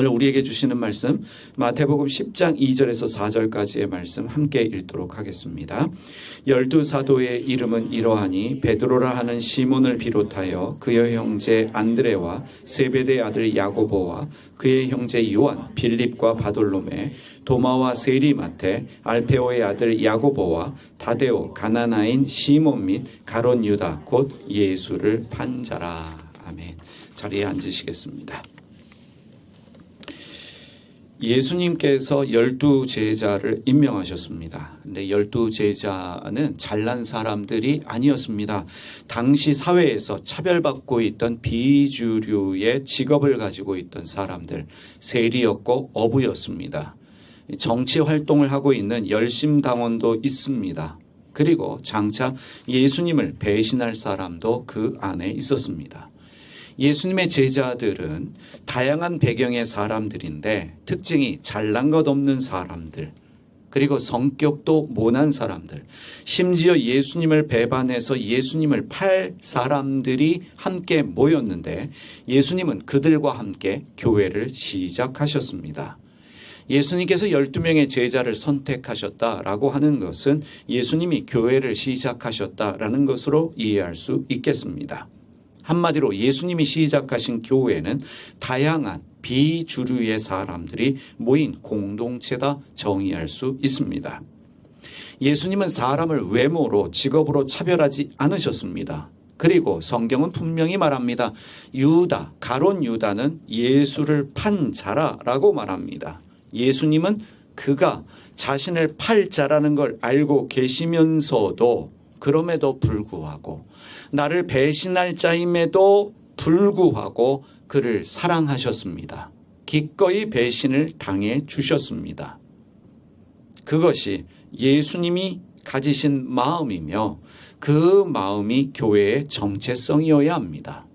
오늘 우리에게 주시는 말씀 마태복음 10장 2절에서 4절까지의 말씀 함께 읽도록 하겠습니다. 12사도의 이름은 이러하니 베드로라 하는 시몬을 비롯하여 그의 형제 안드레와 세베대 아들 야고보와 그의 형제 요한, 빌립과 바돌로메, 도마와 세리마테, 알페오의 아들 야고보와 다데오, 가나나인 시몬 및 가롯 유다 곧 예수를 판 자라. 아멘. 자리에 앉으시겠습니다. 예수님께서 12제자를 임명하셨습니다. 근데 12제자는 잘난 사람들이 아니었습니다. 당시 사회에서 차별받고 있던 비주류의 직업을 가지고 있던 사람들, 세리였고 어부였습니다. 정치 활동을 하고 있는 열심당원도 있습니다. 그리고 장차 예수님을 배신할 사람도 그 안에 있었습니다. 예수님의 제자들은 다양한 배경의 사람들인데 특징이 잘난 것 없는 사람들, 그리고 성격도 모난 사람들, 심지어 예수님을 배반해서 예수님을 팔 사람들이 함께 모였는데 예수님은 그들과 함께 교회를 시작하셨습니다. 예수님께서 12명의 제자를 선택하셨다라고 하는 것은 예수님이 교회를 시작하셨다라는 것으로 이해할 수 있겠습니다. 한마디로 예수님이 시작하신 교회는 다양한 비주류의 사람들이 모인 공동체다 정의할 수 있습니다. 예수님은 사람을 외모로 직업으로 차별하지 않으셨습니다. 그리고 성경은 분명히 말합니다. 유다, 가롯 유다는 예수를 판 자라라고 말합니다. 예수님은 그가 자신을 팔 자라는 걸 알고 계시면서도 그럼에도 불구하고 나를 배신할 자임에도 불구하고 그를 사랑하셨습니다. 기꺼이 배신을 당해 주셨습니다. 그것이 예수님이 가지신 마음이며 그 마음이 교회의 정체성이어야 합니다.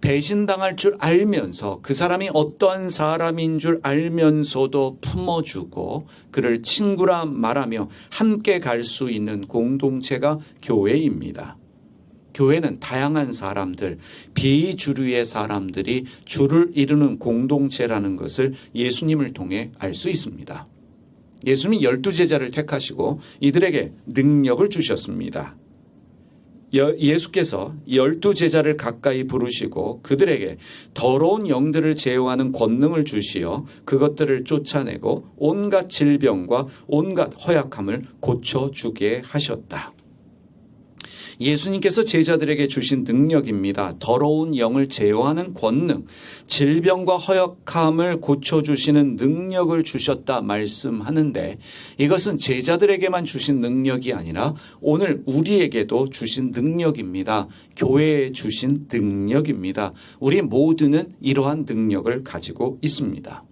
배신당할 줄 알면서 그 사람이 어떠한 사람인 줄 알면서도 품어주고 그를 친구라 말하며 함께 갈 수 있는 공동체가 교회입니다. 교회는 다양한 사람들, 비주류의 사람들이 주를 이루는 공동체라는 것을 예수님을 통해 알 수 있습니다. 예수님이 12제자를 택하시고 이들에게 능력을 주셨습니다. 예수께서 12제자를 가까이 부르시고 그들에게 더러운 영들을 제어하는 권능을 주시어 그것들을 쫓아내고 온갖 질병과 온갖 허약함을 고쳐주게 하셨다. 예수님께서 제자들에게 주신 능력입니다. 더러운 영을 제어하는 권능, 질병과 허약함을 고쳐주시는 능력을 주셨다 말씀하는데 이것은 제자들에게만 주신 능력이 아니라 오늘 우리에게도 주신 능력입니다. 교회에 주신 능력입니다. 우리 모두는 이러한 능력을 가지고 있습니다.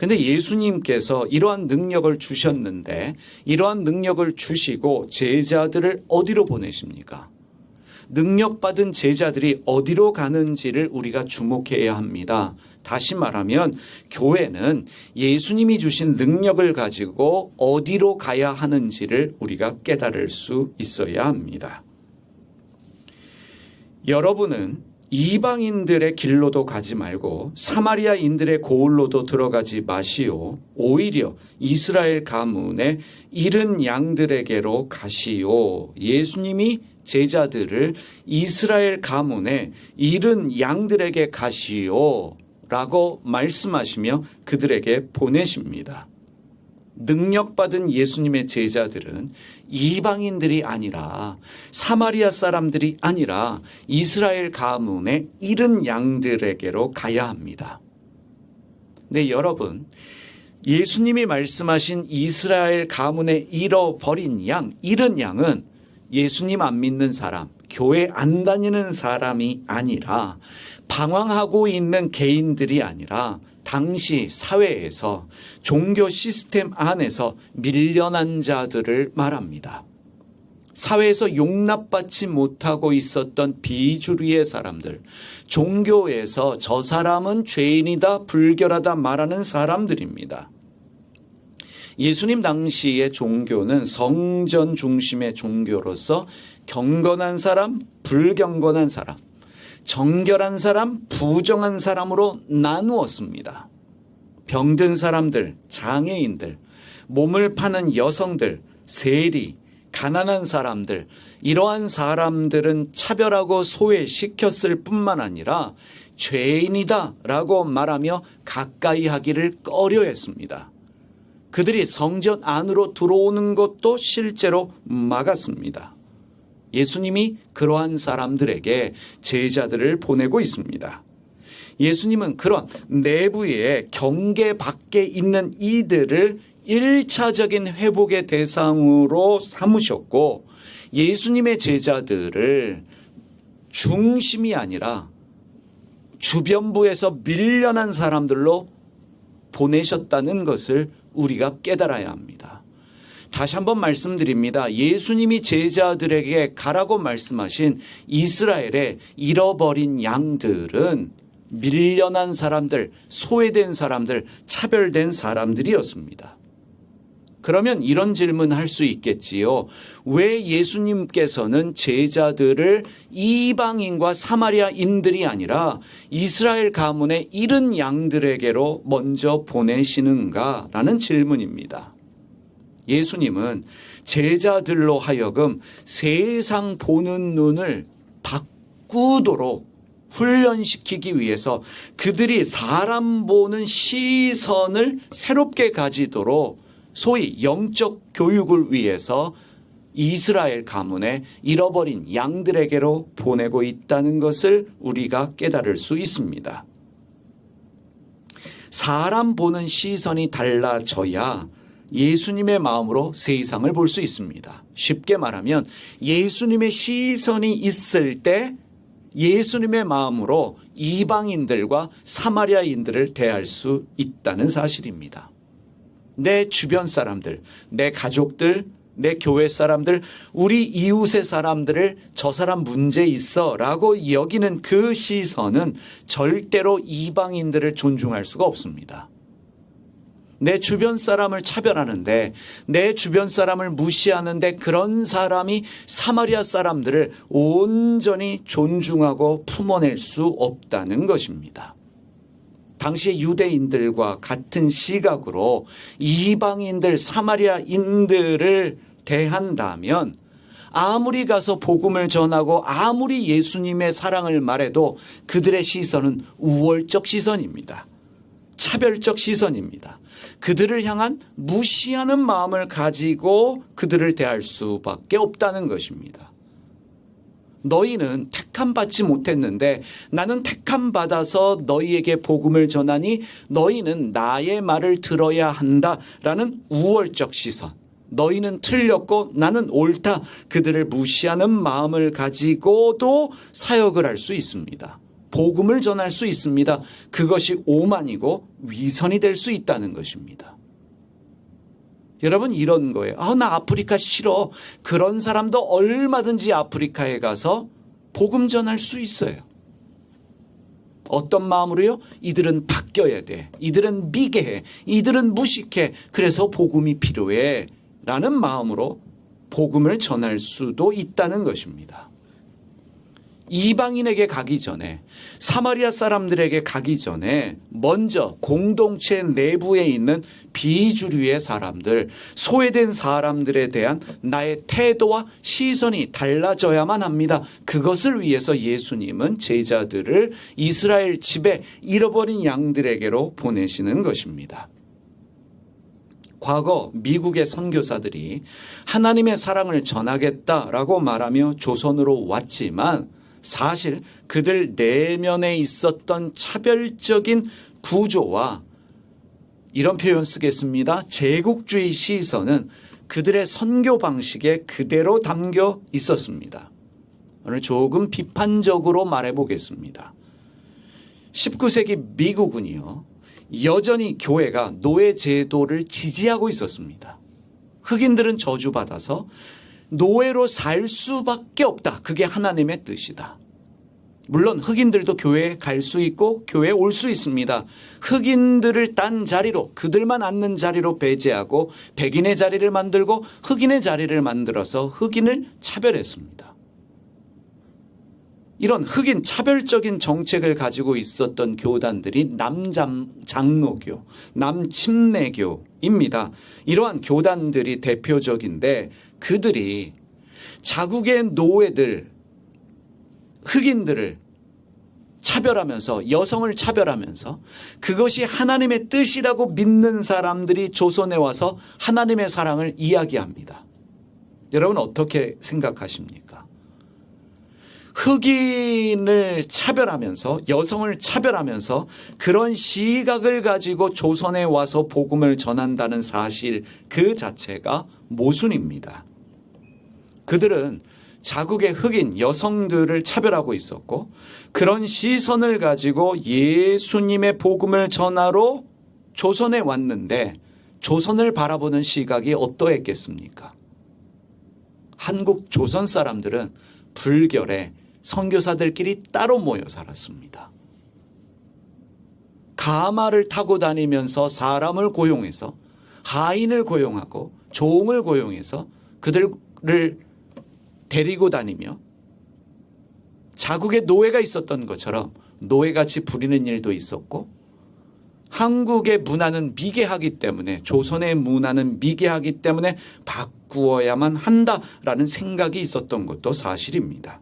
근데 예수님께서 이러한 능력을 주셨는데 이러한 능력을 주시고 제자들을 어디로 보내십니까? 능력받은 제자들이 어디로 가는지를 우리가 주목해야 합니다. 다시 말하면 교회는 예수님이 주신 능력을 가지고 어디로 가야 하는지를 우리가 깨달을 수 있어야 합니다. 여러분은 이방인들의 길로도 가지 말고 사마리아인들의 고을로도 들어가지 마시오. 오히려 이스라엘 가문의 잃은 양들에게로 가시오. 예수님이 제자들을 이스라엘 가문의 잃은 양들에게 가시오 라고 말씀하시며 그들에게 보내십니다. 능력받은 예수님의 제자들은 이방인들이 아니라 사마리아 사람들이 아니라 이스라엘 가문의 잃은 양들에게로 가야 합니다. 네, 여러분, 예수님이 말씀하신 이스라엘 가문의 잃어버린 양, 잃은 양은 예수님 안 믿는 사람, 교회 안 다니는 사람이 아니라 방황하고 있는 개인들이 아니라 당시 사회에서 종교 시스템 안에서 밀려난 자들을 말합니다. 사회에서 용납받지 못하고 있었던 비주류의 사람들, 종교에서 저 사람은 죄인이다, 불결하다 말하는 사람들입니다. 예수님 당시의 종교는 성전 중심의 종교로서 경건한 사람, 불경건한 사람, 정결한 사람, 부정한 사람으로 나누었습니다. 병든 사람들, 장애인들, 몸을 파는 여성들, 세리, 가난한 사람들, 이러한 사람들은 차별하고 소외시켰을 뿐만 아니라 죄인이다 라고 말하며 가까이 하기를 꺼려했습니다. 그들이 성전 안으로 들어오는 것도 실제로 막았습니다. 예수님이 그러한 사람들에게 제자들을 보내고 있습니다. 예수님은 그런 내부의 경계 밖에 있는 이들을 1차적인 회복의 대상으로 삼으셨고, 예수님의 제자들을 중심이 아니라 주변부에서 밀려난 사람들로 보내셨다는 것을 우리가 깨달아야 합니다. 다시 한번 말씀드립니다. 예수님이 제자들에게 가라고 말씀하신 이스라엘의 잃어버린 양들은 밀려난 사람들, 소외된 사람들, 차별된 사람들이었습니다. 그러면 이런 질문을 할 수 있겠지요. 왜 예수님께서는 제자들을 이방인과 사마리아인들이 아니라 이스라엘 가문의 잃은 양들에게로 먼저 보내시는가라는 질문입니다. 예수님은 제자들로 하여금 세상 보는 눈을 바꾸도록 훈련시키기 위해서 그들이 사람 보는 시선을 새롭게 가지도록 소위 영적 교육을 위해서 이스라엘 가문의 잃어버린 양들에게로 보내고 있다는 것을 우리가 깨달을 수 있습니다. 사람 보는 시선이 달라져야 예수님의 마음으로 세상을 볼 수 있습니다. 쉽게 말하면 예수님의 시선이 있을 때 예수님의 마음으로 이방인들과 사마리아인들을 대할 수 있다는 사실입니다. 내 주변 사람들, 내 가족들, 내 교회 사람들, 우리 이웃의 사람들을 저 사람 문제 있어 라고 여기는 그 시선은 절대로 이방인들을 존중할 수가 없습니다. 내 주변 사람을 차별하는데, 내 주변 사람을 무시하는데 그런 사람이 사마리아 사람들을 온전히 존중하고 품어낼 수 없다는 것입니다. 당시 유대인들과 같은 시각으로 이방인들, 사마리아인들을 대한다면 아무리 가서 복음을 전하고 아무리 예수님의 사랑을 말해도 그들의 시선은 우월적 시선입니다. 차별적 시선입니다. 그들을 향한 무시하는 마음을 가지고 그들을 대할 수밖에 없다는 것입니다. 너희는 택함 받지 못했는데 나는 택함 받아서 너희에게 복음을 전하니 너희는 나의 말을 들어야 한다라는 우월적 시선. 너희는 틀렸고 나는 옳다. 그들을 무시하는 마음을 가지고도 사역을 할 수 있습니다. 복음을 전할 수 있습니다. 그것이 오만이고 위선이 될 수 있다는 것입니다. 여러분, 이런 거예요. 나 아프리카 싫어. 그런 사람도 얼마든지 아프리카에 가서 복음 전할 수 있어요. 어떤 마음으로요? 이들은 바뀌어야 돼. 이들은 미개해. 이들은 무식해. 그래서 복음이 필요해. 라는 마음으로 복음을 전할 수도 있다는 것입니다. 이방인에게 가기 전에, 사마리아 사람들에게 가기 전에 먼저 공동체 내부에 있는 비주류의 사람들, 소외된 사람들에 대한 나의 태도와 시선이 달라져야만 합니다. 그것을 위해서 예수님은 제자들을 이스라엘 집에 잃어버린 양들에게로 보내시는 것입니다. 과거 미국의 선교사들이 하나님의 사랑을 전하겠다라고 말하며 조선으로 왔지만 사실 그들 내면에 있었던 차별적인 구조와, 이런 표현 쓰겠습니다, 제국주의 시선은 그들의 선교 방식에 그대로 담겨 있었습니다. 오늘 조금 비판적으로 말해 보겠습니다. 19세기 미국은요, 여전히 교회가 노예 제도를 지지하고 있었습니다. 흑인들은 저주받아서 노예로 살 수밖에 없다. 그게 하나님의 뜻이다. 물론 흑인들도 교회에 갈 수 있고 교회에 올 수 있습니다. 흑인들을 딴 자리로, 그들만 앉는 자리로 배제하고 백인의 자리를 만들고 흑인의 자리를 만들어서 흑인을 차별했습니다. 이런 흑인 차별적인 정책을 가지고 있었던 교단들이 남장로교, 남침례교입니다. 이러한 교단들이 대표적인데 그들이 자국의 노예들, 흑인들을 차별하면서 여성을 차별하면서 그것이 하나님의 뜻이라고 믿는 사람들이 조선에 와서 하나님의 사랑을 이야기합니다. 여러분 어떻게 생각하십니까? 흑인을 차별하면서 여성을 차별하면서 그런 시각을 가지고 조선에 와서 복음을 전한다는 사실 그 자체가 모순입니다. 그들은 자국의 흑인 여성들을 차별하고 있었고 그런 시선을 가지고 예수님의 복음을 전하러 조선에 왔는데 조선을 바라보는 시각이 어떠했겠습니까? 한국 조선 사람들은 불결에 선교사들끼리 따로 모여 살았습니다. 가마를 타고 다니면서 사람을 고용해서 하인을 고용하고 종을 고용해서 그들을 데리고 다니며 자국의 노예가 있었던 것처럼 노예같이 부리는 일도 있었고 한국의 문화는 미개하기 때문에 조선의 문화는 미개하기 때문에 바꾸어야만 한다라는 생각이 있었던 것도 사실입니다.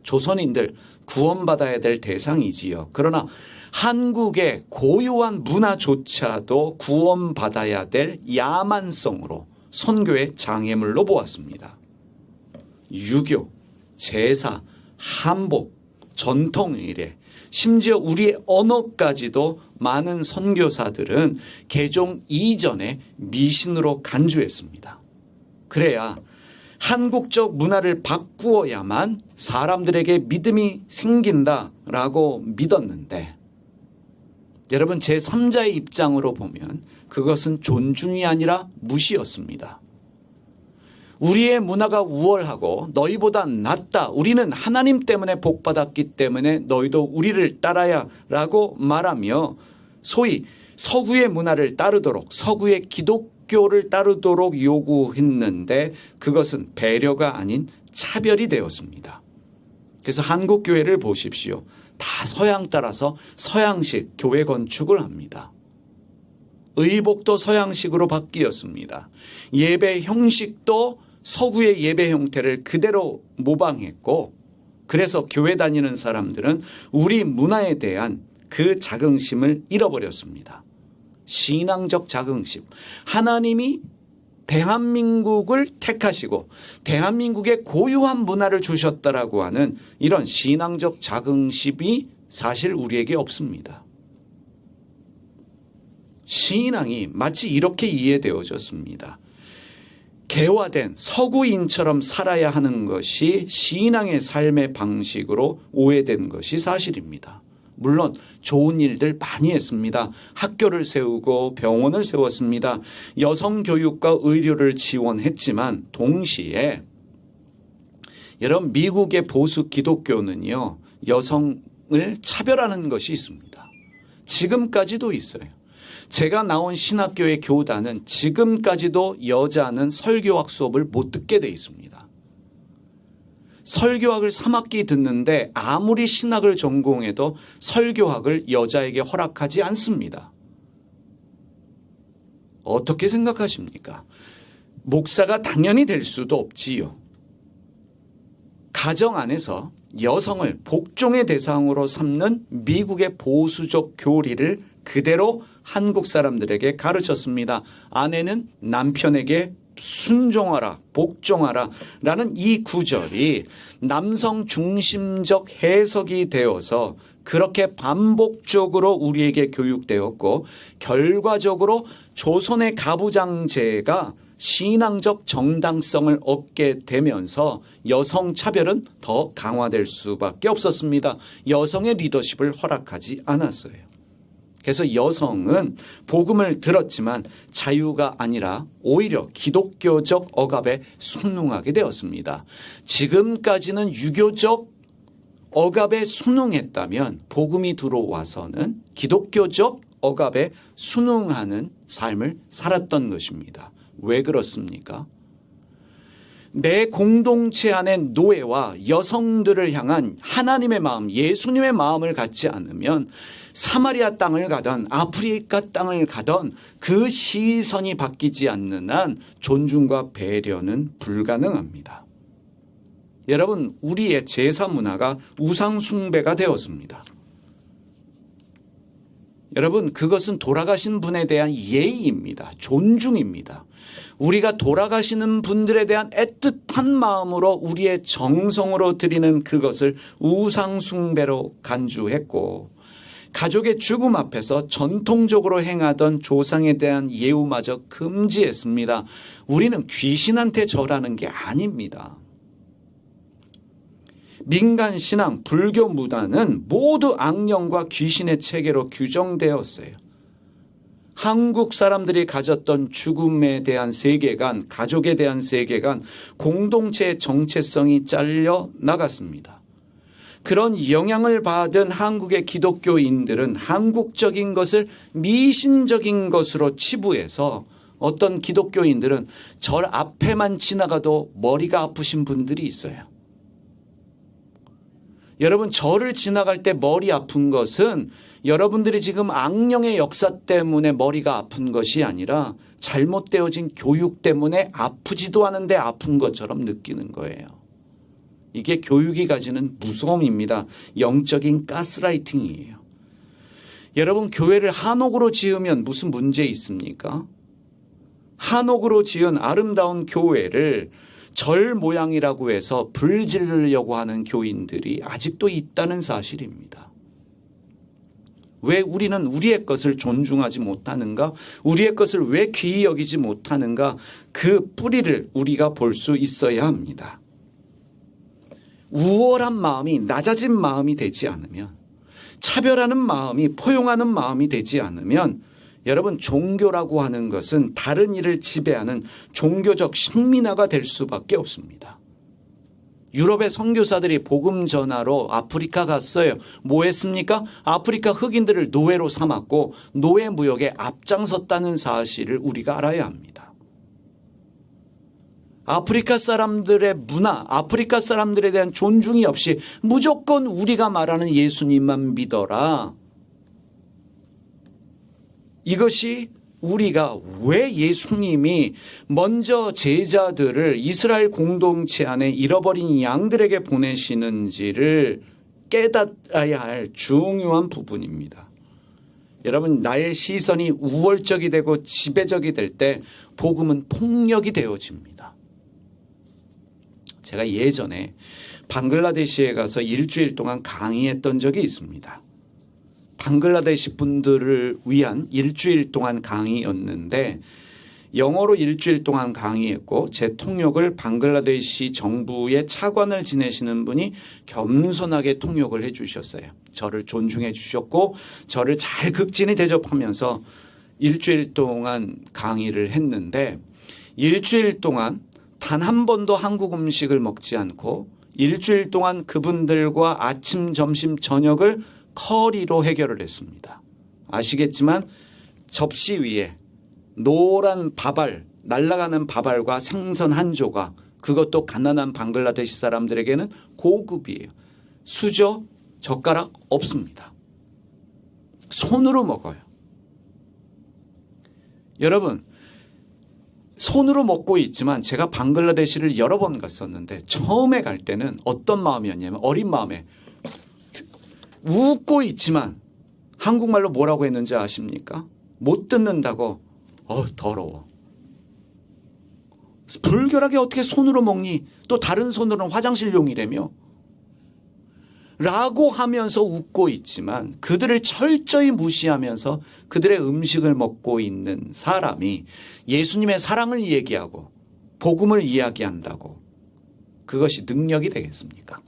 조선인들 구원받아야 될 대상이지요. 그러나 한국의 고유한 문화조차도 구원받아야 될 야만성으로 선교의 장애물로 보았습니다. 유교, 제사, 한복, 전통의례, 심지어 우리의 언어까지도 많은 선교사들은 개종 이전에 미신으로 간주했습니다. 그래야 한국적 문화를 바꾸어야만 사람들에게 믿음이 생긴다라고 믿었는데 여러분 제3자의 입장으로 보면 그것은 존중이 아니라 무시였습니다. 우리의 문화가 우월하고 너희보다 낫다. 우리는 하나님 때문에 복받았기 때문에 너희도 우리를 따라야 라고 말하며 소위 서구의 문화를 따르도록 서구의 기독교를 따르도록 요구했는데 그것은 배려가 아닌 차별이 되었습니다. 그래서 한국 교회를 보십시오. 다 서양 따라서 서양식 교회 건축을 합니다. 의복도 서양식으로 바뀌었습니다. 예배 형식도 서구의 예배 형태를 그대로 모방했고 그래서 교회 다니는 사람들은 우리 문화에 대한 그 자긍심을 잃어버렸습니다. 신앙적 자긍심. 하나님이 대한민국을 택하시고 대한민국에 고유한 문화를 주셨다라고 하는 이런 신앙적 자긍심이 사실 우리에게 없습니다. 신앙이 마치 이렇게 이해되어졌습니다. 개화된 서구인처럼 살아야 하는 것이 신앙의 삶의 방식으로 오해된 것이 사실입니다. 물론 좋은 일들 많이 했습니다. 학교를 세우고 병원을 세웠습니다. 여성 교육과 의료를 지원했지만 동시에 여러분 미국의 보수 기독교는요. 여성을 차별하는 것이 있습니다. 지금까지도 있어요. 제가 나온 신학교의 교단은 지금까지도 여자는 설교학 수업을 못 듣게 돼 있습니다. 설교학을 3학기 듣는데 아무리 신학을 전공해도 설교학을 여자에게 허락하지 않습니다. 어떻게 생각하십니까? 목사가 당연히 될 수도 없지요. 가정 안에서 여성을 복종의 대상으로 삼는 미국의 보수적 교리를 그대로 한국 사람들에게 가르쳤습니다. 아내는 남편에게 순종하라, 복종하라 라는 이 구절이 남성 중심적 해석이 되어서 그렇게 반복적으로 우리에게 교육되었고 결과적으로 조선의 가부장제가 신앙적 정당성을 얻게 되면서 여성 차별은 더 강화될 수밖에 없었습니다. 여성의 리더십을 허락하지 않았어요. 그래서 여성은 복음을 들었지만 자유가 아니라 오히려 기독교적 억압에 순응하게 되었습니다. 지금까지는 유교적 억압에 순응했다면 복음이 들어와서는 기독교적 억압에 순응하는 삶을 살았던 것입니다. 왜 그렇습니까? 내 공동체 안에 노예와 여성들을 향한 하나님의 마음, 예수님의 마음을 갖지 않으면 사마리아 땅을 가던 아프리카 땅을 가던 그 시선이 바뀌지 않는 한 존중과 배려는 불가능합니다. 여러분, 우리의 제사 문화가 우상 숭배가 되었습니다. 여러분, 그것은 돌아가신 분에 대한 예의입니다. 존중입니다. 우리가 돌아가시는 분들에 대한 애틋한 마음으로 우리의 정성으로 드리는 그것을 우상 숭배로 간주했고, 가족의 죽음 앞에서 전통적으로 행하던 조상에 대한 예우마저 금지했습니다. 우리는 귀신한테 절하는 게 아닙니다. 민간 신앙, 불교 문화는 모두 악령과 귀신의 체계로 규정되었어요. 한국 사람들이 가졌던 죽음에 대한 세계관, 가족에 대한 세계관, 공동체의 정체성이 잘려 나갔습니다. 그런 영향을 받은 한국의 기독교인들은 한국적인 것을 미신적인 것으로 치부해서 어떤 기독교인들은 절 앞에만 지나가도 머리가 아프신 분들이 있어요. 여러분, 절을 지나갈 때 머리 아픈 것은 여러분들이 지금 악령의 역사 때문에 머리가 아픈 것이 아니라 잘못되어진 교육 때문에 아프지도 않은데 아픈 것처럼 느끼는 거예요. 이게 교육이 가지는 무서움입니다. 영적인 가스라이팅이에요. 여러분, 교회를 한옥으로 지으면 무슨 문제 있습니까? 한옥으로 지은 아름다운 교회를 절 모양이라고 해서 불 지르려고 하는 교인들이 아직도 있다는 사실입니다. 왜 우리는 우리의 것을 존중하지 못하는가? 우리의 것을 왜 귀히 여기지 못하는가? 그 뿌리를 우리가 볼 수 있어야 합니다. 우월한 마음이 낮아진 마음이 되지 않으면, 차별하는 마음이 포용하는 마음이 되지 않으면, 여러분, 종교라고 하는 것은 다른 일을 지배하는 종교적 식민화가 될 수밖에 없습니다. 유럽의 선교사들이 복음 전하러 아프리카 갔어요. 뭐 했습니까? 아프리카 흑인들을 노예로 삼았고 노예 무역에 앞장섰다는 사실을 우리가 알아야 합니다. 아프리카 사람들의 문화, 아프리카 사람들에 대한 존중이 없이 무조건 우리가 말하는 예수님만 믿어라. 이것이 우리가 왜 예수님이 먼저 제자들을 이스라엘 공동체 안에 잃어버린 양들에게 보내시는지를 깨달아야 할 중요한 부분입니다. 여러분, 나의 시선이 우월적이 되고 지배적이 될 때 복음은 폭력이 되어집니다. 제가 예전에 방글라데시에 가서 일주일 동안 강의했던 적이 있습니다. 방글라데시 분들을 위한 일주일 동안 강의였는데 영어로 일주일 동안 강의했고 제 통역을 방글라데시 정부의 차관을 지내시는 분이 겸손하게 통역을 해 주셨어요. 저를 존중해 주셨고 저를 잘 극진히 대접하면서 일주일 동안 강의를 했는데 일주일 동안 단 한 번도 한국 음식을 먹지 않고 일주일 동안 그분들과 아침, 점심, 저녁을 커리로 해결을 했습니다. 아시겠지만 접시 위에 노란 밥알, 날아가는 밥알과 생선 한 조각, 그것도 가난한 방글라데시 사람들에게는 고급이에요. 수저, 젓가락 없습니다. 손으로 먹어요. 여러분, 손으로 먹고 있지만 제가 방글라데시를 여러 번 갔었는데 처음에 갈 때는 어떤 마음이었냐면 어린 마음에 웃고 있지만 한국말로 뭐라고 했는지 아십니까? 못 듣는다고 더러워. 불결하게 어떻게 손으로 먹니? 또 다른 손으로는 화장실용이라며? 라고 하면서 웃고 있지만 그들을 철저히 무시하면서 그들의 음식을 먹고 있는 사람이 예수님의 사랑을 얘기하고 복음을 이야기한다고 그것이 능력이 되겠습니까?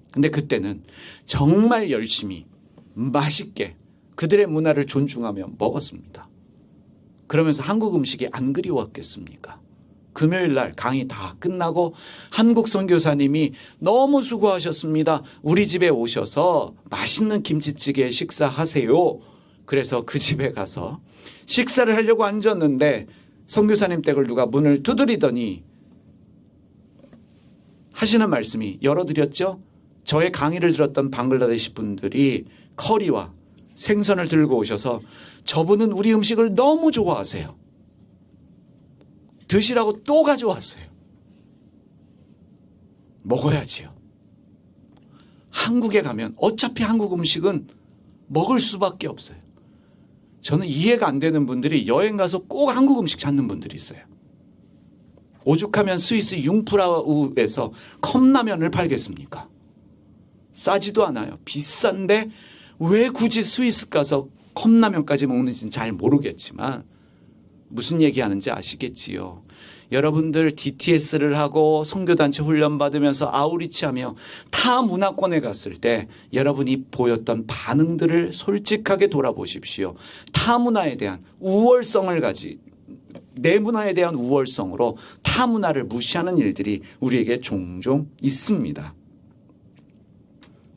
근데 그때는 정말 열심히 맛있게 그들의 문화를 존중하며 먹었습니다. 그러면서 한국 음식이 안 그리웠겠습니까? 금요일 날 강의 다 끝나고 한국 선교사님이 너무 수고하셨습니다. 우리 집에 오셔서 맛있는 김치찌개 식사하세요. 그래서 그 집에 가서 식사를 하려고 앉았는데 선교사님 댁을 누가 문을 두드리더니 하시는 말씀이 열어드렸죠. 저의 강의를 들었던 방글라데시 분들이 커리와 생선을 들고 오셔서 저분은 우리 음식을 너무 좋아하세요. 드시라고 또 가져왔어요. 먹어야지요. 한국에 가면 어차피 한국 음식은 먹을 수밖에 없어요. 저는 이해가 안 되는 분들이 여행 가서 꼭 한국 음식 찾는 분들이 있어요. 오죽하면 스위스 융프라우에서 컵라면을 팔겠습니까? 싸지도 않아요. 비싼데 왜 굳이 스위스 가서 컵라면까지 먹는지는 잘 모르겠지만 무슨 얘기하는지 아시겠지요. 여러분들 DTS를 하고 선교단체 훈련 받으면서 아우리치하며 타 문화권에 갔을 때 여러분이 보였던 반응들을 솔직하게 돌아보십시오. 타 문화에 대한 우월성을 내 문화에 대한 우월성으로 타 문화를 무시하는 일들이 우리에게 종종 있습니다.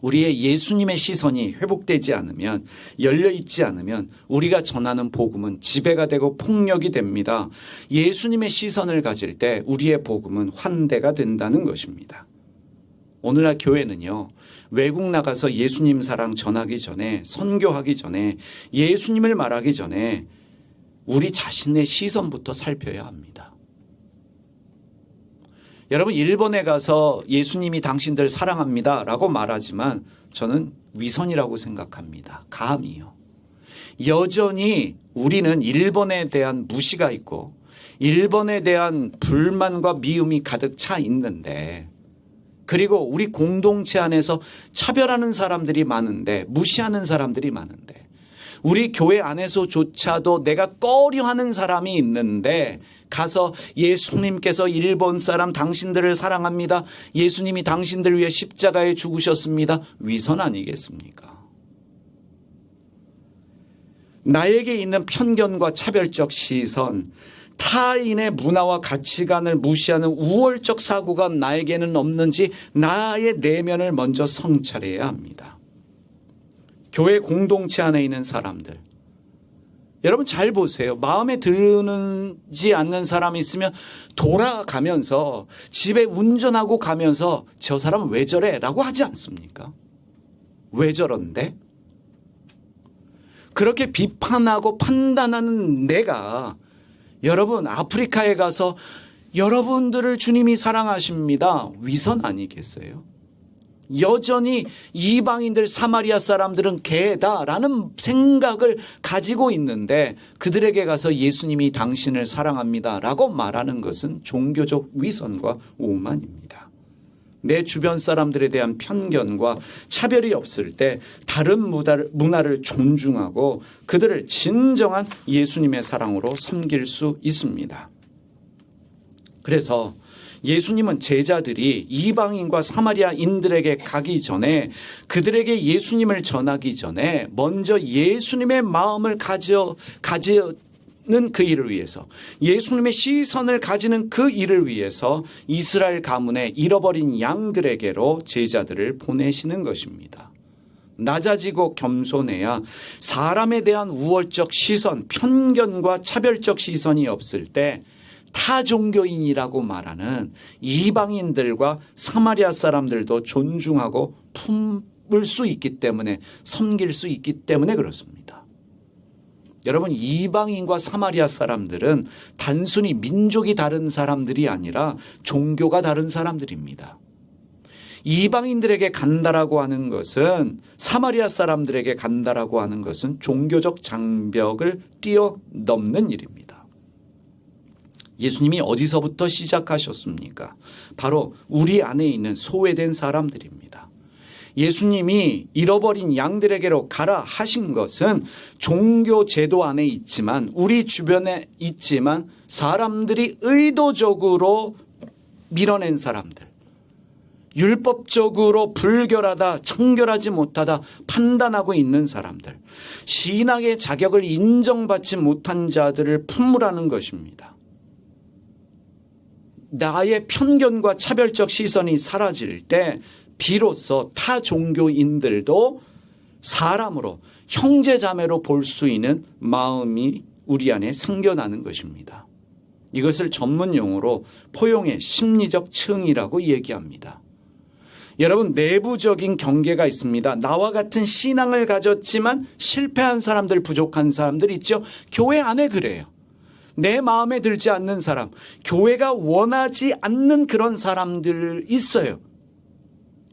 우리의 예수님의 시선이 회복되지 않으면, 열려있지 않으면 우리가 전하는 복음은 지배가 되고 폭력이 됩니다. 예수님의 시선을 가질 때 우리의 복음은 환대가 된다는 것입니다. 오늘날 교회는요, 외국 나가서 예수님 사랑 전하기 전에, 선교하기 전에, 예수님을 말하기 전에 우리 자신의 시선부터 살펴야 합니다. 여러분, 일본에 가서 예수님이 당신들 사랑합니다 라고 말하지만 저는 위선이라고 생각합니다. 감히요. 여전히 우리는 일본에 대한 무시가 있고 일본에 대한 불만과 미움이 가득 차 있는데, 그리고 우리 공동체 안에서 차별하는 사람들이 많은데, 무시하는 사람들이 많은데, 우리 교회 안에서조차도 내가 꺼려하는 사람이 있는데 가서 예수님께서 일본 사람 당신들을 사랑합니다. 예수님이 당신들 위해 십자가에 죽으셨습니다. 위선 아니겠습니까? 나에게 있는 편견과 차별적 시선, 타인의 문화와 가치관을 무시하는 우월적 사고가 나에게는 없는지 나의 내면을 먼저 성찰해야 합니다. 교회 공동체 안에 있는 사람들, 여러분 잘 보세요. 마음에 드는지 않는 사람이 있으면 돌아가면서 집에 운전하고 가면서 저 사람은 왜 저래? 라고 하지 않습니까? 왜 저런데? 그렇게 비판하고 판단하는 내가 여러분 아프리카에 가서 여러분들을 주님이 사랑하십니다. 위선 아니겠어요? 여전히 이방인들 사마리아 사람들은 개다라는 생각을 가지고 있는데 그들에게 가서 예수님이 당신을 사랑합니다 라고 말하는 것은 종교적 위선과 오만입니다. 내 주변 사람들에 대한 편견과 차별이 없을 때 다른 문화를 존중하고 그들을 진정한 예수님의 사랑으로 섬길 수 있습니다. 그래서 예수님은 제자들이 이방인과 사마리아인들에게 가기 전에, 그들에게 예수님을 전하기 전에 먼저 예수님의 마음을 가지는 그 일을 위해서, 예수님의 시선을 가지는 그 일을 위해서 이스라엘 가문의 잃어버린 양들에게로 제자들을 보내시는 것입니다. 낮아지고 겸손해야 사람에 대한 우월적 시선, 편견과 차별적 시선이 없을 때 타종교인이라고 말하는 이방인들과 사마리아 사람들도 존중하고 품을 수 있기 때문에, 섬길 수 있기 때문에 그렇습니다. 여러분, 이방인과 사마리아 사람들은 단순히 민족이 다른 사람들이 아니라 종교가 다른 사람들입니다. 이방인들에게 간다라고 하는 것은, 사마리아 사람들에게 간다라고 하는 것은 종교적 장벽을 뛰어넘는 일입니다. 예수님이 어디서부터 시작하셨습니까? 바로 우리 안에 있는 소외된 사람들입니다. 예수님이 잃어버린 양들에게로 가라 하신 것은 종교 제도 안에 있지만, 우리 주변에 있지만 사람들이 의도적으로 밀어낸 사람들, 율법적으로 불결하다, 청결하지 못하다 판단하고 있는 사람들, 신앙의 자격을 인정받지 못한 자들을 품으라는 것입니다. 나의 편견과 차별적 시선이 사라질 때 비로소 타 종교인들도 사람으로, 형제자매로 볼 수 있는 마음이 우리 안에 생겨나는 것입니다. 이것을 전문 용어로 포용의 심리적 층이라고 얘기합니다. 여러분, 내부적인 경계가 있습니다. 나와 같은 신앙을 가졌지만 실패한 사람들, 부족한 사람들 있죠. 교회 안에 그래요. 내 마음에 들지 않는 사람, 교회가 원하지 않는 그런 사람들 있어요.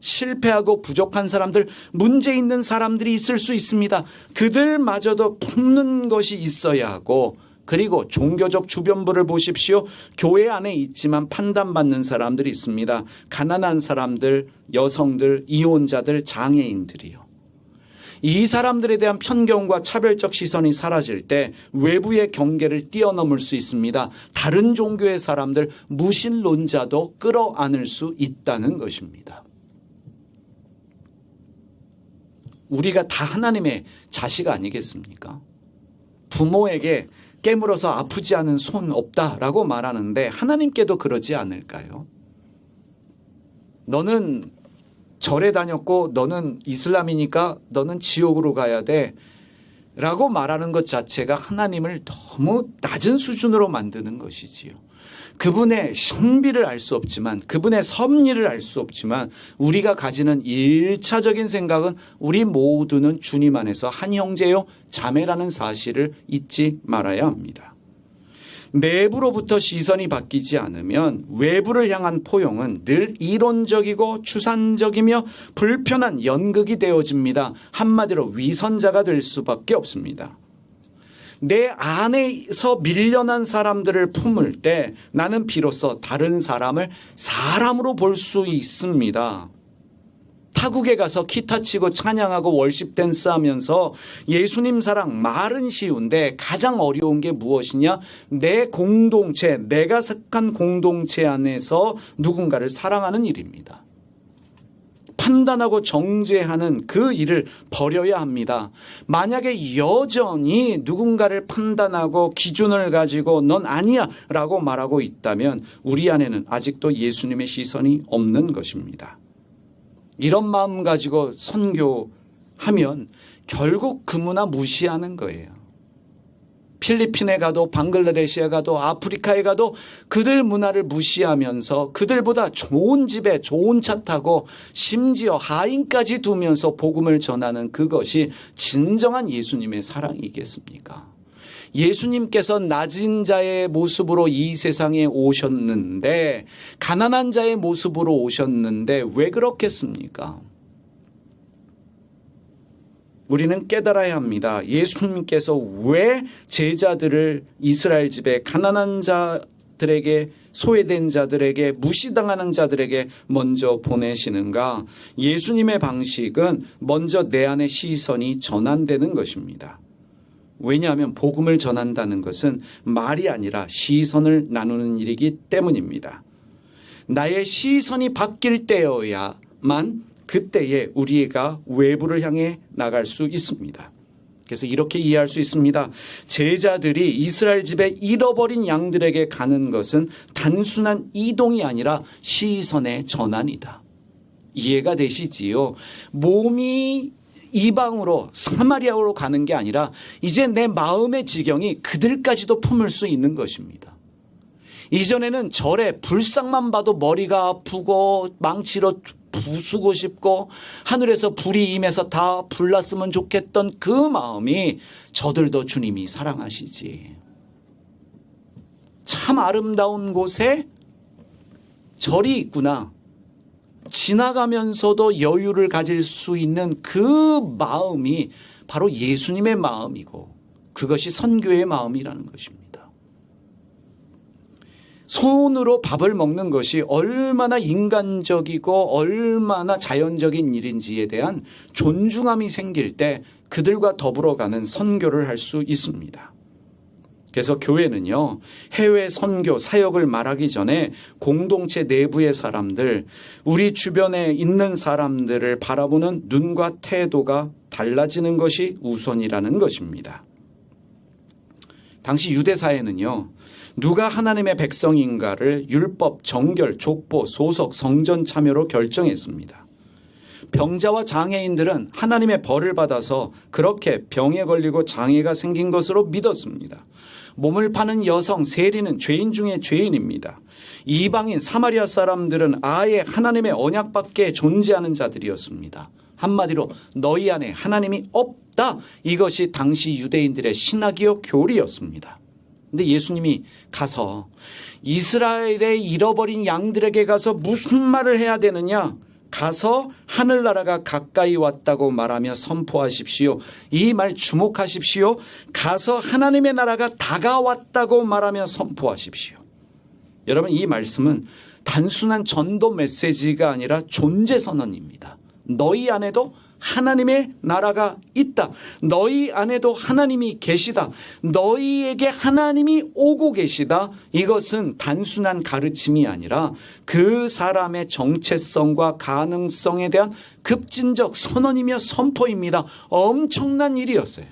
실패하고 부족한 사람들, 문제 있는 사람들이 있을 수 있습니다. 그들마저도 품는 것이 있어야 하고, 그리고 종교적 주변부를 보십시오. 교회 안에 있지만 판단받는 사람들이 있습니다. 가난한 사람들, 여성들, 이혼자들, 장애인들이요. 이 사람들에 대한 편견과 차별적 시선이 사라질 때 외부의 경계를 뛰어넘을 수 있습니다. 다른 종교의 사람들, 무신론자도 끌어안을 수 있다는 것입니다. 우리가 다 하나님의 자식 아니겠습니까? 부모에게 깨물어서 아프지 않은 손 없다라고 말하는데 하나님께도 그러지 않을까요? 너는 절에 다녔고 너는 이슬람이니까 너는 지옥으로 가야 돼 라고 말하는 것 자체가 하나님을 너무 낮은 수준으로 만드는 것이지요. 그분의 신비를 알 수 없지만, 그분의 섭리를 알 수 없지만, 우리가 가지는 1차적인 생각은 우리 모두는 주님 안에서 한 형제요 자매라는 사실을 잊지 말아야 합니다. 내부로부터 시선이 바뀌지 않으면 외부를 향한 포용은 늘 이론적이고 추상적이며 불편한 연극이 되어집니다. 한마디로 위선자가 될 수밖에 없습니다. 내 안에서 밀려난 사람들을 품을 때 나는 비로소 다른 사람을 사람으로 볼 수 있습니다. 타국에 가서 기타 치고 찬양하고 월십 댄스 하면서 예수님 사랑 말은 쉬운데 가장 어려운 게 무엇이냐? 내 공동체, 내가 속한 공동체 안에서 누군가를 사랑하는 일입니다. 판단하고 정죄하는 그 일을 버려야 합니다. 만약에 여전히 누군가를 판단하고 기준을 가지고 넌 아니야 라고 말하고 있다면 우리 안에는 아직도 예수님의 시선이 없는 것입니다. 이런 마음 가지고 선교하면 결국 그 문화 무시하는 거예요. 필리핀에 가도 방글라데시에 가도 아프리카에 가도 그들 문화를 무시하면서 그들보다 좋은 집에 좋은 차 타고 심지어 하인까지 두면서 복음을 전하는 그것이 진정한 예수님의 사랑이겠습니까? 예수님께서 낮은 자의 모습으로 이 세상에 오셨는데, 가난한 자의 모습으로 오셨는데 왜 그렇겠습니까? 우리는 깨달아야 합니다. 예수님께서 왜 제자들을 이스라엘 집에 가난한 자들에게, 소외된 자들에게, 무시당하는 자들에게 먼저 보내시는가? 예수님의 방식은 먼저 내 안의 시선이 전환되는 것입니다. 왜냐하면 복음을 전한다는 것은 말이 아니라 시선을 나누는 일이기 때문입니다. 나의 시선이 바뀔 때여야만 그때에 우리가 외부를 향해 나갈 수 있습니다. 그래서 이렇게 이해할 수 있습니다. 제자들이 이스라엘 집에 잃어버린 양들에게 가는 것은 단순한 이동이 아니라 시선의 전환이다. 이해가 되시지요? 몸이 이방으로 사마리아로 가는 게 아니라 이제 내 마음의 지경이 그들까지도 품을 수 있는 것입니다. 이전에는 절에 불상만 봐도 머리가 아프고 망치로 부수고 싶고 하늘에서 불이 임해서 다 불났으면 좋겠던 그 마음이 저들도 주님이 사랑하시지. 참 아름다운 곳에 절이 있구나. 지나가면서도 여유를 가질 수 있는 그 마음이 바로 예수님의 마음이고 그것이 선교의 마음이라는 것입니다. 손으로 밥을 먹는 것이 얼마나 인간적이고 얼마나 자연적인 일인지에 대한 존중함이 생길 때 그들과 더불어 가는 선교를 할 수 있습니다. 그래서 교회는요, 해외 선교 사역을 말하기 전에 공동체 내부의 사람들, 우리 주변에 있는 사람들을 바라보는 눈과 태도가 달라지는 것이 우선이라는 것입니다. 당시 유대사회는요, 누가 하나님의 백성인가를 율법, 정결, 족보, 소속, 성전 참여로 결정했습니다. 병자와 장애인들은 하나님의 벌을 받아서 그렇게 병에 걸리고 장애가 생긴 것으로 믿었습니다. 몸을 파는 여성, 세리는 죄인 중에 죄인입니다. 이방인 사마리아 사람들은 아예 하나님의 언약 밖에 존재하는 자들이었습니다. 한마디로 너희 안에 하나님이 없다. 이것이 당시 유대인들의 신학이요 교리였습니다. 근데 예수님이 가서 이스라엘의 잃어버린 양들에게 가서 무슨 말을 해야 되느냐? 가서 하늘나라가 가까이 왔다고 말하며 선포하십시오. 이 말 주목하십시오. 가서 하나님의 나라가 다가왔다고 말하며 선포하십시오. 여러분, 이 말씀은 단순한 전도 메시지가 아니라 존재 선언입니다. 너희 안에도 하나님의 나라가 있다. 너희 안에도 하나님이 계시다. 너희에게 하나님이 오고 계시다. 이것은 단순한 가르침이 아니라 그 사람의 정체성과 가능성에 대한 급진적 선언이며 선포입니다. 엄청난 일이었어요.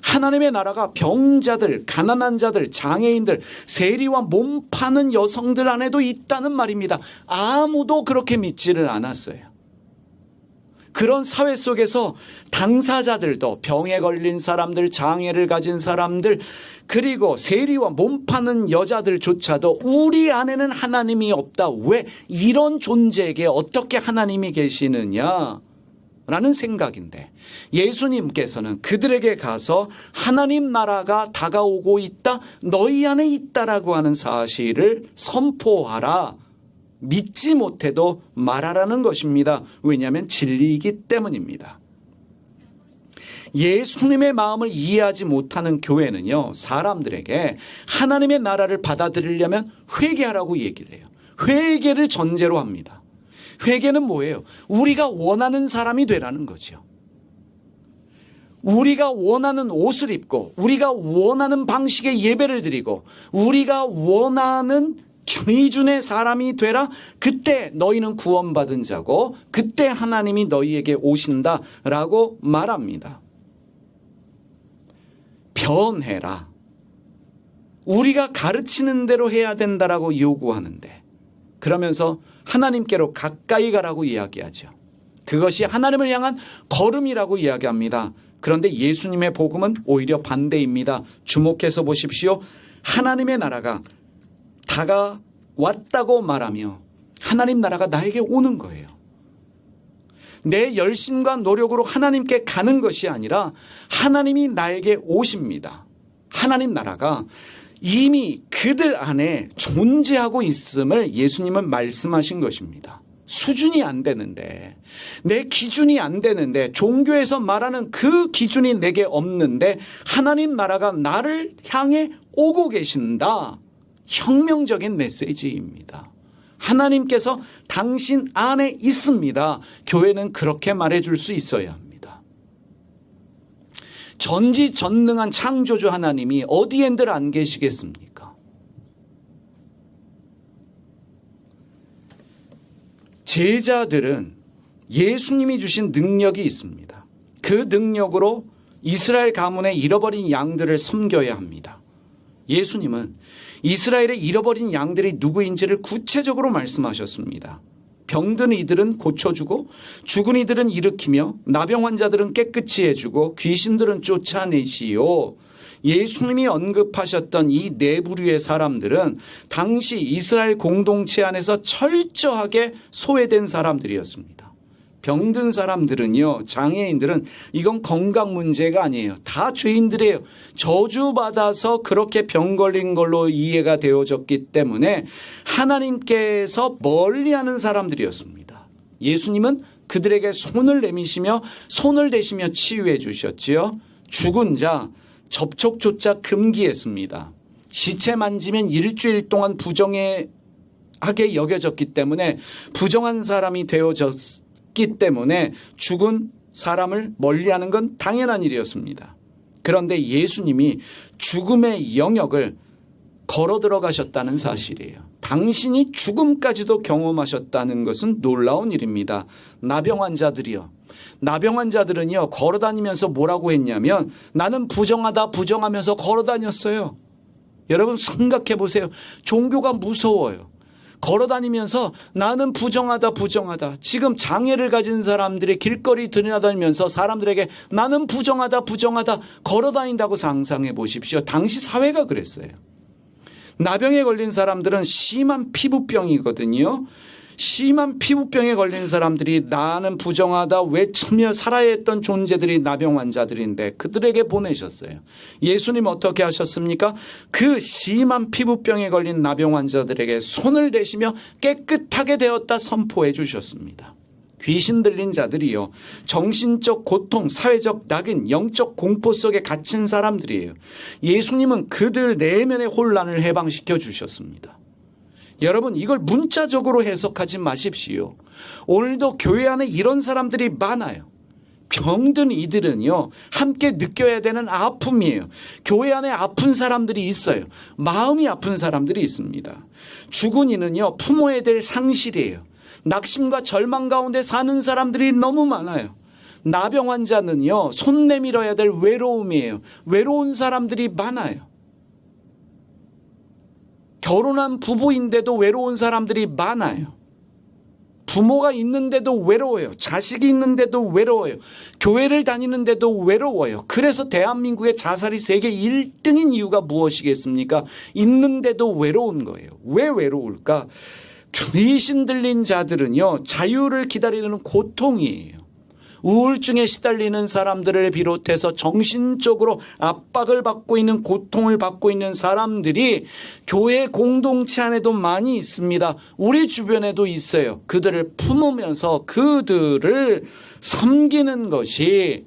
하나님의 나라가 병자들, 가난한 자들, 장애인들, 세리와 몸 파는 여성들 안에도 있다는 말입니다. 아무도 그렇게 믿지를 않았어요. 그런 사회 속에서 당사자들도 병에 걸린 사람들, 장애를 가진 사람들, 그리고 세리와 몸 파는 여자들조차도 우리 안에는 하나님이 없다. 왜? 이런 존재에게 어떻게 하나님이 계시느냐? 라는 생각인데 예수님께서는 그들에게 가서 하나님 나라가 다가오고 있다. 너희 안에 있다라고 하는 사실을 선포하라. 믿지 못해도 말하라는 것입니다. 왜냐하면 진리이기 때문입니다. 예수님의 마음을 이해하지 못하는 교회는요, 사람들에게 하나님의 나라를 받아들이려면 회개하라고 얘기를 해요. 회개를 전제로 합니다. 회개는 뭐예요? 우리가 원하는 사람이 되라는 거죠. 우리가 원하는 옷을 입고 우리가 원하는 방식의 예배를 드리고 우리가 원하는 기준의 사람이 되라. 그때 너희는 구원받은 자고 그때 하나님이 너희에게 오신다라고 말합니다. 변해라. 우리가 가르치는 대로 해야 된다라고 요구하는데 그러면서 하나님께로 가까이 가라고 이야기하죠. 그것이 하나님을 향한 걸음이라고 이야기합니다. 그런데 예수님의 복음은 오히려 반대입니다. 주목해서 보십시오. 하나님의 나라가 다가왔다고 말하며 하나님 나라가 나에게 오는 거예요. 내 열심과 노력으로 하나님께 가는 것이 아니라 하나님이 나에게 오십니다. 하나님 나라가 이미 그들 안에 존재하고 있음을 예수님은 말씀하신 것입니다. 수준이 안 되는데, 내 기준이 안 되는데, 종교에서 말하는 그 기준이 내게 없는데 하나님 나라가 나를 향해 오고 계신다. 혁명적인 메시지입니다. 하나님께서 당신 안에 있습니다. 교회는 그렇게 말해줄 수 있어야 합니다. 전지전능한 창조주 하나님이 어디엔들 안 계시겠습니까? 제자들은 예수님이 주신 능력이 있습니다. 그 능력으로 이스라엘 가문의 잃어버린 양들을 섬겨야 합니다. 예수님은 이스라엘의 잃어버린 양들이 누구인지를 구체적으로 말씀하셨습니다. 병든 이들은 고쳐주고 죽은 이들은 일으키며 나병 환자들은 깨끗이 해주고 귀신들은 쫓아내시오. 예수님이 언급하셨던 이 네 부류의 사람들은 당시 이스라엘 공동체 안에서 철저하게 소외된 사람들이었습니다. 병든 사람들은요, 장애인들은 이건 건강 문제가 아니에요. 다 죄인들이에요. 저주받아서 그렇게 병 걸린 걸로 이해가 되어졌기 때문에 하나님께서 멀리하는 사람들이었습니다. 예수님은 그들에게 손을 내미시며 손을 대시며 치유해 주셨지요. 죽은 자 접촉조차 금기했습니다. 시체 만지면 일주일 동안 부정하게 여겨졌기 때문에 부정한 사람이 되어졌습니다. 기 때문에 죽은 사람을 멀리하는 건 당연한 일이었습니다. 그런데 예수님이 죽음의 영역을 걸어 들어가셨다는 사실이에요. 당신이 죽음까지도 경험하셨다는 것은 놀라운 일입니다. 나병 환자들이요. 나병 환자들은요, 걸어 다니면서 뭐라고 했냐면 나는 부정하다 부정하면서 걸어 다녔어요. 여러분 생각해 보세요. 종교가 무서워요. 걸어다니면서 나는 부정하다 부정하다. 지금 장애를 가진 사람들이 길거리 들여다니면서 사람들에게 나는 부정하다 부정하다 걸어다닌다고 상상해 보십시오. 당시 사회가 그랬어요. 나병에 걸린 사람들은 심한 피부병이거든요. 심한 피부병에 걸린 사람들이 나는 부정하다 외치며 살아야 했던 존재들이 나병 환자들인데 그들에게 보내셨어요. 예수님 어떻게 하셨습니까? 그 심한 피부병에 걸린 나병 환자들에게 손을 대시며 깨끗하게 되었다 선포해 주셨습니다. 귀신 들린 자들이요, 정신적 고통, 사회적 낙인, 영적 공포 속에 갇힌 사람들이에요. 예수님은 그들 내면의 혼란을 해방시켜 주셨습니다. 여러분, 이걸 문자적으로 해석하지 마십시오. 오늘도 교회 안에 이런 사람들이 많아요. 병든 이들은요, 함께 느껴야 되는 아픔이에요. 교회 안에 아픈 사람들이 있어요. 마음이 아픈 사람들이 있습니다. 죽은 이는요, 품어야 될 상실이에요. 낙심과 절망 가운데 사는 사람들이 너무 많아요. 나병 환자는요, 손 내밀어야 될 외로움이에요. 외로운 사람들이 많아요. 결혼한 부부인데도 외로운 사람들이 많아요. 부모가 있는데도 외로워요. 자식이 있는데도 외로워요. 교회를 다니는데도 외로워요. 그래서 대한민국의 자살이 세계 1등인 이유가 무엇이겠습니까? 있는데도 외로운 거예요. 왜 외로울까? 귀신 들린 자들은요, 자유를 기다리는 고통이에요. 우울증에 시달리는 사람들을 비롯해서 정신적으로 압박을 받고 있는, 고통을 받고 있는 사람들이 교회 공동체 안에도 많이 있습니다. 우리 주변에도 있어요. 그들을 품으면서 그들을 섬기는 것이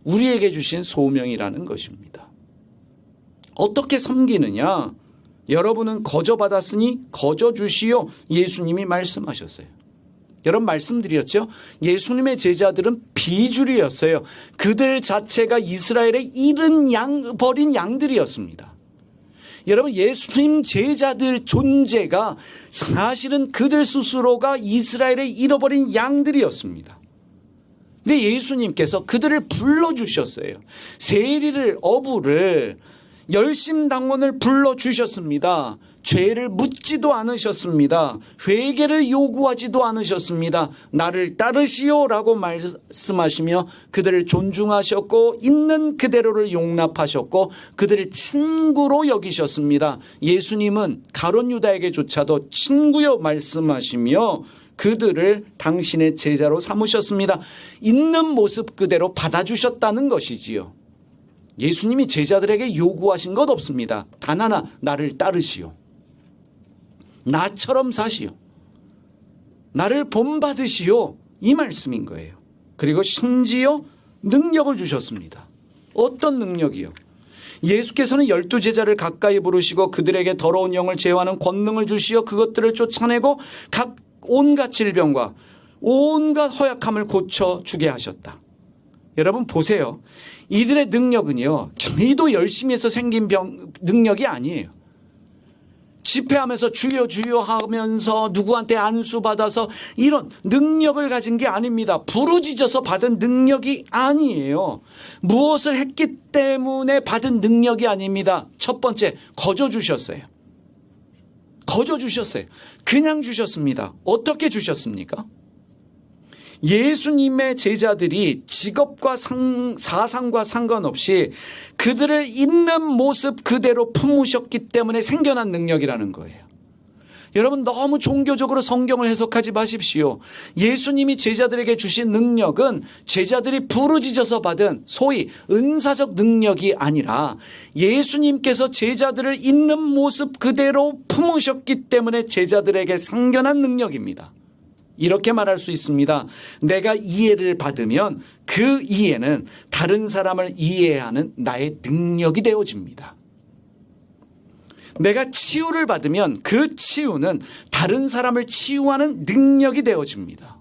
우리에게 주신 소명이라는 것입니다. 어떻게 섬기느냐? 여러분은 거저 받았으니 거저 주시오. 예수님이 말씀하셨어요. 여러분 말씀드렸죠? 예수님의 제자들은 비주류였어요. 그들 자체가 이스라엘의 버린 양들이었습니다. 여러분, 예수님 제자들 존재가 사실은 그들 스스로가 이스라엘의 잃어버린 양들이었습니다. 근데 예수님께서 그들을 불러주셨어요. 세리를, 어부를, 열심당원을 불러주셨습니다. 죄를 묻지도 않으셨습니다. 회개를 요구하지도 않으셨습니다. 나를 따르시오라고 말씀하시며 그들을 존중하셨고 있는 그대로를 용납하셨고 그들을 친구로 여기셨습니다. 예수님은 가룟 유다에게조차도 친구여 말씀하시며 그들을 당신의 제자로 삼으셨습니다. 있는 모습 그대로 받아주셨다는 것이지요. 예수님이 제자들에게 요구하신 것 없습니다. 단 하나, 나를 따르시오. 나처럼 사시오. 나를 본받으시오. 이 말씀인 거예요. 그리고 심지어 능력을 주셨습니다. 어떤 능력이요? 예수께서는 12제자를 가까이 부르시고 그들에게 더러운 영을 제어하는 권능을 주시어 그것들을 쫓아내고 각 온갖 질병과 온갖 허약함을 고쳐주게 하셨다. 여러분 보세요. 이들의 능력은요, 기도 열심히 해서 생긴 능력이 아니에요. 집회하면서 주여 주여 하면서 누구한테 안수받아서 이런 능력을 가진 게 아닙니다. 부르짖어서 받은 능력이 아니에요. 무엇을 했기 때문에 받은 능력이 아닙니다. 첫 번째, 거저 주셨어요. 거저 주셨어요. 그냥 주셨습니다. 어떻게 주셨습니까? 예수님의 제자들이 직업과 사상과 상관없이 그들을 있는 모습 그대로 품으셨기 때문에 생겨난 능력이라는 거예요. 여러분 너무 종교적으로 성경을 해석하지 마십시오. 예수님이 제자들에게 주신 능력은 제자들이 부르짖어서 받은 소위 은사적 능력이 아니라 예수님께서 제자들을 있는 모습 그대로 품으셨기 때문에 제자들에게 생겨난 능력입니다. 이렇게 말할 수 있습니다. 내가 이해를 받으면 그 이해는 다른 사람을 이해하는 나의 능력이 되어집니다. 내가 치유를 받으면 그 치유는 다른 사람을 치유하는 능력이 되어집니다.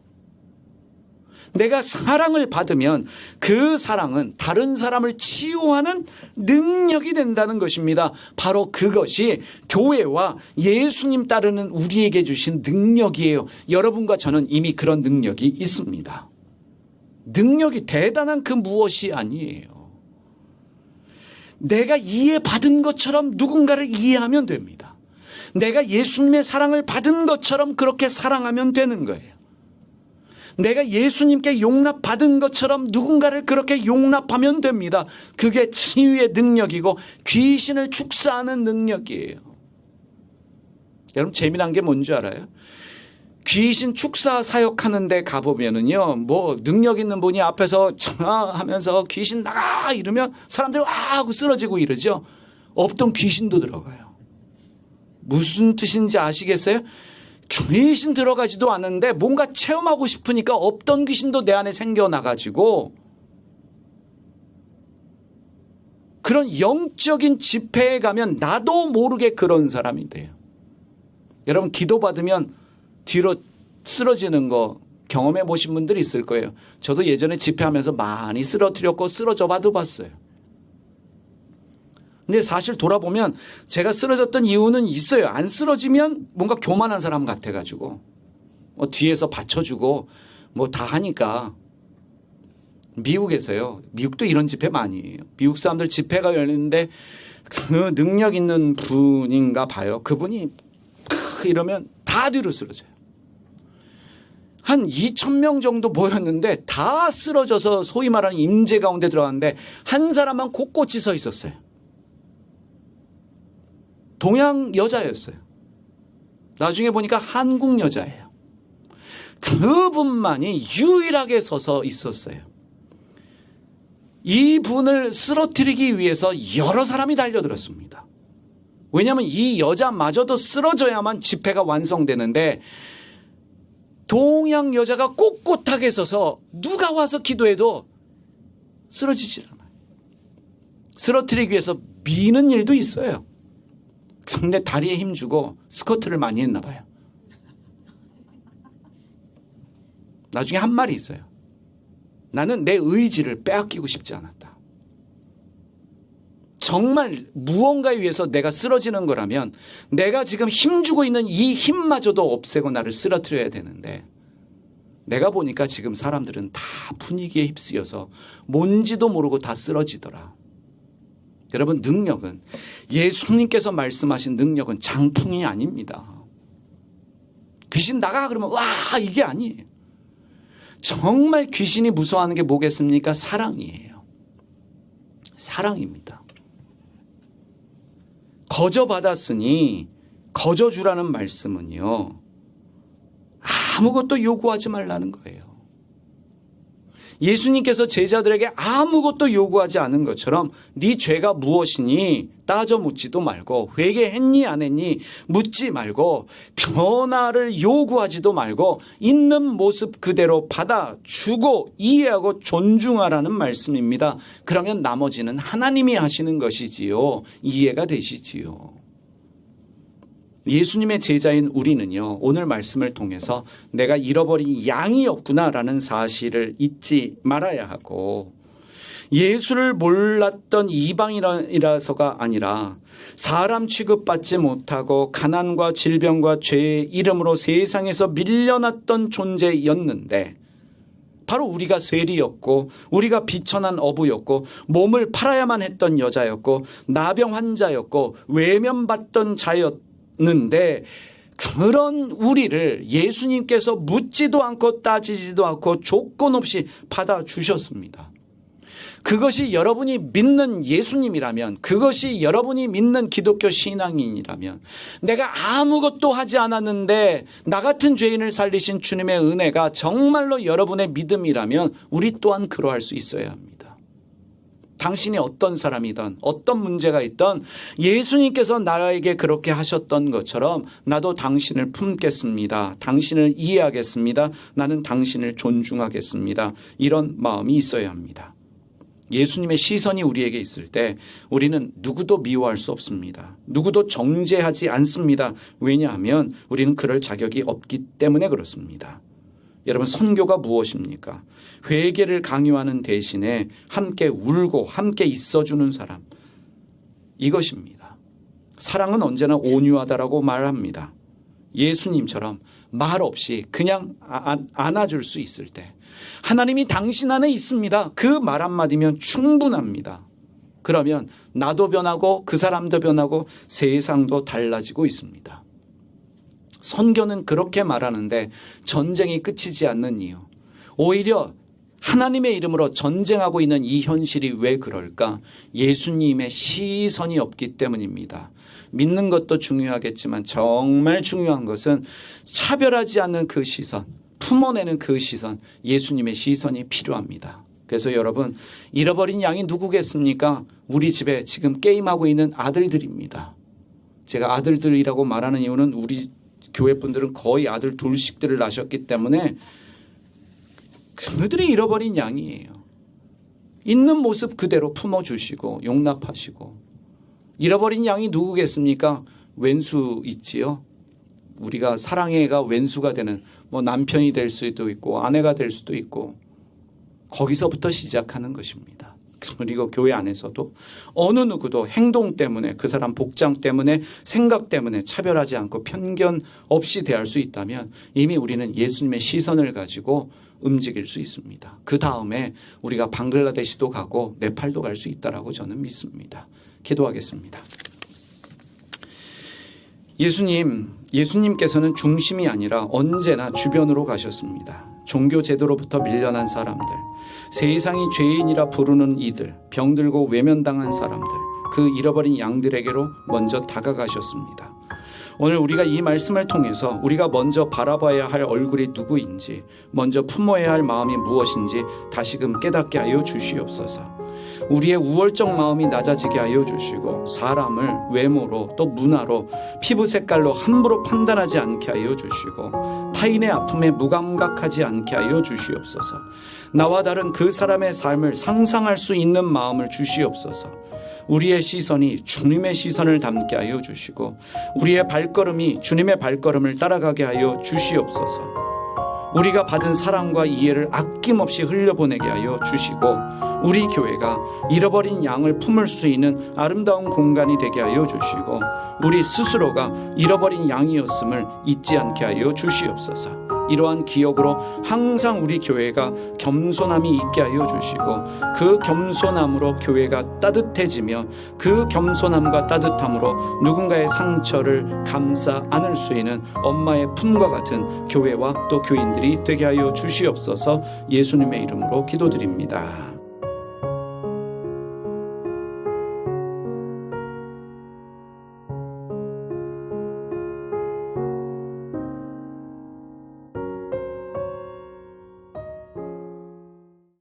내가 사랑을 받으면 그 사랑은 다른 사람을 치유하는 능력이 된다는 것입니다. 바로 그것이 교회와 예수님 따르는 우리에게 주신 능력이에요. 여러분과 저는 이미 그런 능력이 있습니다. 능력이 대단한 그 무엇이 아니에요. 내가 이해받은 것처럼 누군가를 이해하면 됩니다. 내가 예수님의 사랑을 받은 것처럼 그렇게 사랑하면 되는 거예요. 내가 예수님께 용납받은 것처럼 누군가를 그렇게 용납하면 됩니다. 그게 치유의 능력이고 귀신을 축사하는 능력이에요. 여러분 재미난 게 뭔지 알아요? 귀신 축사 사역하는 데 가보면은요, 뭐 능력 있는 분이 앞에서 하면서 귀신 나가 이러면 사람들이 와 하고 쓰러지고 이러죠. 없던 귀신도 들어가요. 무슨 뜻인지 아시겠어요? 귀신 들어가지도 않는데 뭔가 체험하고 싶으니까 없던 귀신도 내 안에 생겨나가지고 그런 영적인 집회에 가면 나도 모르게 그런 사람이 돼요. 여러분 기도받으면 뒤로 쓰러지는 거 경험해 보신 분들이 있을 거예요. 저도 예전에 집회하면서 많이 쓰러뜨렸고 쓰러져 봐도 봤어요. 근데 사실 돌아보면 제가 쓰러졌던 이유는 있어요. 안 쓰러지면 뭔가 교만한 사람 같아가지고 뒤에서 받쳐주고 뭐 다 하니까. 미국에서요. 미국도 이런 집회 많이 해요. 미국 사람들 집회가 열리는데 그 능력 있는 분인가 봐요. 그분이 이러면 다 뒤로 쓰러져요. 한 2,000명 정도 모였는데 다 쓰러져서 소위 말하는 임재 가운데 들어갔는데 한 사람만 곳곳이 서 있었어요. 동양 여자였어요. 나중에 보니까 한국 여자예요. 그분만이 유일하게 서서 있었어요. 이분을 쓰러뜨리기 위해서 여러 사람이 달려들었습니다. 왜냐하면 이 여자마저도 쓰러져야만 집회가 완성되는데 동양 여자가 꼿꼿하게 서서 누가 와서 기도해도 쓰러지질 않아요. 쓰러뜨리기 위해서 미는 일도 있어요. 근데 다리에 힘주고 스쿼트를 많이 했나 봐요. 나중에 한 말이 있어요. 나는 내 의지를 빼앗기고 싶지 않았다. 정말 무언가에 의해서 내가 쓰러지는 거라면 내가 지금 힘주고 있는 이 힘마저도 없애고 나를 쓰러뜨려야 되는데 내가 보니까 지금 사람들은 다 분위기에 휩쓰여서 뭔지도 모르고 다 쓰러지더라. 여러분 능력은 예수님께서 말씀하신 능력은 장풍이 아닙니다. 귀신 나가 그러면 와 이게 아니에요. 정말 귀신이 무서워하는 게 뭐겠습니까? 사랑이에요. 사랑입니다. 거저 받았으니 거저 주라는 말씀은요. 아무것도 요구하지 말라는 거예요. 예수님께서 제자들에게 아무것도 요구하지 않은 것처럼 네 죄가 무엇이니 따져 묻지도 말고 회개했니 안 했니 묻지 말고 변화를 요구하지도 말고 있는 모습 그대로 받아주고 이해하고 존중하라는 말씀입니다. 그러면 나머지는 하나님이 하시는 것이지요. 이해가 되시지요. 예수님의 제자인 우리는요. 오늘 말씀을 통해서 내가 잃어버린 양이었구나라는 사실을 잊지 말아야 하고 예수를 몰랐던 이방인이라서가 아니라 사람 취급받지 못하고 가난과 질병과 죄의 이름으로 세상에서 밀려났던 존재였는데 바로 우리가 쇠리였고 우리가 비천한 어부였고 몸을 팔아야만 했던 여자였고 나병 환자였고 외면받던 자였는데 그런 우리를 예수님께서 묻지도 않고 따지지도 않고 조건 없이 받아주셨습니다. 그것이 여러분이 믿는 예수님이라면 그것이 여러분이 믿는 기독교 신앙인이라면 내가 아무것도 하지 않았는데 나 같은 죄인을 살리신 주님의 은혜가 정말로 여러분의 믿음이라면 우리 또한 그러할 수 있어야 합니다. 당신이 어떤 사람이든 어떤 문제가 있든 예수님께서 나에게 그렇게 하셨던 것처럼 나도 당신을 품겠습니다. 당신을 이해하겠습니다. 나는 당신을 존중하겠습니다. 이런 마음이 있어야 합니다. 예수님의 시선이 우리에게 있을 때 우리는 누구도 미워할 수 없습니다. 누구도 정죄하지 않습니다. 왜냐하면 우리는 그럴 자격이 없기 때문에 그렇습니다. 여러분 선교가 무엇입니까? 회개를 강요하는 대신에 함께 울고 함께 있어주는 사람, 이것입니다. 사랑은 언제나 온유하다라고 말합니다. 예수님처럼 말 없이 그냥 안아줄 수 있을 때 하나님이 당신 안에 있습니다. 그 말 한마디면 충분합니다. 그러면 나도 변하고 그 사람도 변하고 세상도 달라지고 있습니다. 선교는 그렇게 말하는데 전쟁이 끝이지 않는 이유, 오히려 하나님의 이름으로 전쟁하고 있는 이 현실이 왜 그럴까? 예수님의 시선이 없기 때문입니다. 믿는 것도 중요하겠지만 정말 중요한 것은 차별하지 않는 그 시선, 품어내는 그 시선, 예수님의 시선이 필요합니다. 그래서 여러분, 잃어버린 양이 누구겠습니까? 우리 집에 지금 게임하고 있는 아들들입니다. 제가 아들들이라고 말하는 이유는 우리 교회 분들은 거의 아들 둘씩들을 낳으셨기 때문에 그들이 잃어버린 양이에요. 있는 모습 그대로 품어주시고 용납하시고. 잃어버린 양이 누구겠습니까? 왼수 있지요. 우리가 사랑해가 왼수가 되는 뭐 남편이 될 수도 있고 아내가 될 수도 있고 거기서부터 시작하는 것입니다. 그리고 교회 안에서도 어느 누구도 행동 때문에 그 사람 복장 때문에 생각 때문에 차별하지 않고 편견 없이 대할 수 있다면 이미 우리는 예수님의 시선을 가지고 움직일 수 있습니다. 그 다음에 우리가 방글라데시도 가고 네팔도 갈 수 있다라고 저는 믿습니다. 기도하겠습니다. 예수님께서는 중심이 아니라 언제나 주변으로 가셨습니다. 종교 제도로부터 밀려난 사람들, 세상이 죄인이라 부르는 이들, 병들고 외면당한 사람들, 그 잃어버린 양들에게로 먼저 다가가셨습니다. 오늘 우리가 이 말씀을 통해서 우리가 먼저 바라봐야 할 얼굴이 누구인지, 먼저 품어야 할 마음이 무엇인지 다시금 깨닫게 하여 주시옵소서. 우리의 우월적 마음이 낮아지게 하여 주시고 사람을 외모로 또 문화로 피부 색깔로 함부로 판단하지 않게 하여 주시고 타인의 아픔에 무감각하지 않게 하여 주시옵소서. 나와 다른 그 사람의 삶을 상상할 수 있는 마음을 주시옵소서. 우리의 시선이 주님의 시선을 담게 하여 주시고 우리의 발걸음이 주님의 발걸음을 따라가게 하여 주시옵소서. 우리가 받은 사랑과 이해를 아낌없이 흘려보내게 하여 주시고 우리 교회가 잃어버린 양을 품을 수 있는 아름다운 공간이 되게 하여 주시고 우리 스스로가 잃어버린 양이었음을 잊지 않게 하여 주시옵소서. 이러한 기억으로 항상 우리 교회가 겸손함이 있게 하여 주시고 그 겸손함으로 교회가 따뜻해지며 그 겸손함과 따뜻함으로 누군가의 상처를 감싸 안을 수 있는 엄마의 품과 같은 교회와 또 교인들이 되게 하여 주시옵소서. 예수님의 이름으로 기도드립니다.